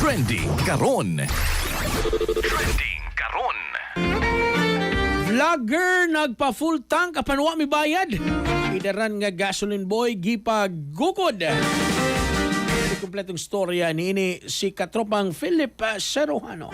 Trending karon. Trending karon. Vlogger nagpa-full tank apan wa mi bayad. Idaran nga gasoline boy gipagukod. Kompletong storya ni si katropang Philip Serojano.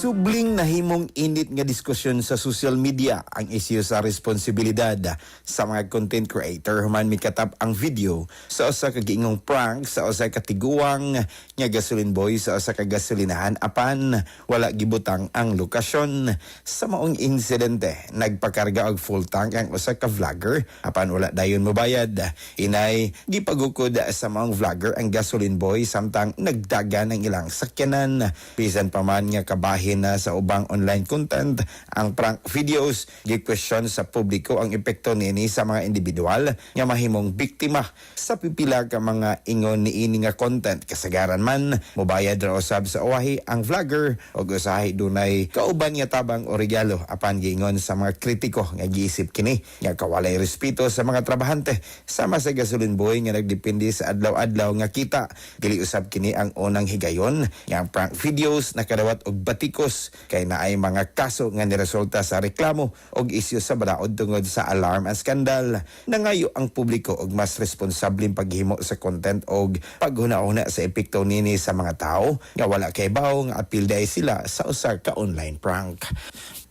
Subling nahimong init nga diskusyon sa social media ang isyu sa responsibilidad sa mga content creator human mikatap ang video sa usa ka giingong prank sa usa ka tiguang nga gasoline boy sa usa ka gasolinahan apan wala gibutang ang lokasyon. Sa maong insidente nagpakarga og full tank ang usa ka vlogger apan wala dayon mobayad. Inay gipagukod sa maong vlogger ang gasoline boy samtang nagdaga ng ilang sakyanan bisan pa man nga kabahin na sa ubang online content ang prank videos. Gi-question sa publiko ang epekto niini sa mga individual nga mahimong biktima sa pipila ka mga ingon niini nga content. Kasagaran man mobayad ra usab sa uwahi ang vlogger ug usahay dunay kauban nga tabang o regalo apan giingon sa mga kritiko nga giisip kini nga kawalay respeto sa mga trabahante sama sa gasoline boy nga nagdepende sa adlaw-adlaw nga kita. Dili usab kini ang unang higayon nga ang prank videos nakadawat og batiko kay naay mga kaso nga niresulta sa reklamo og isyu sa balaod tungod sa alarm and skandal. Nangayo ang publiko og mas responsableng paghimo sa content og paghuna-una sa epekto nini sa mga tao nga wala kay bawo nga apil day sila sa usa ka online prank.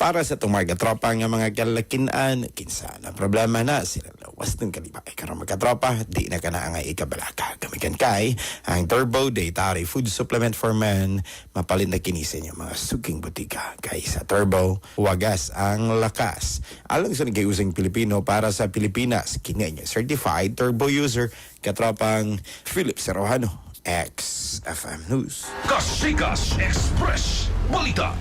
Para sa itong mga tropa nga mga kalakinan, kinsa na problema na sila lawas ng kalibay. Karong mga tropa, di na ka na ang ikabalaka. Gamikan kay ang Turbo Dietary Food Supplement for Men. Mapalit na kinisin yung mga suking butika. Kay sa Turbo, wagas ang lakas. Alang sa nagayusing Pilipino para sa Pilipinas, kini niya certified turbo user, katropang Philip Serojano, XFM News. Kasikas Express Balita.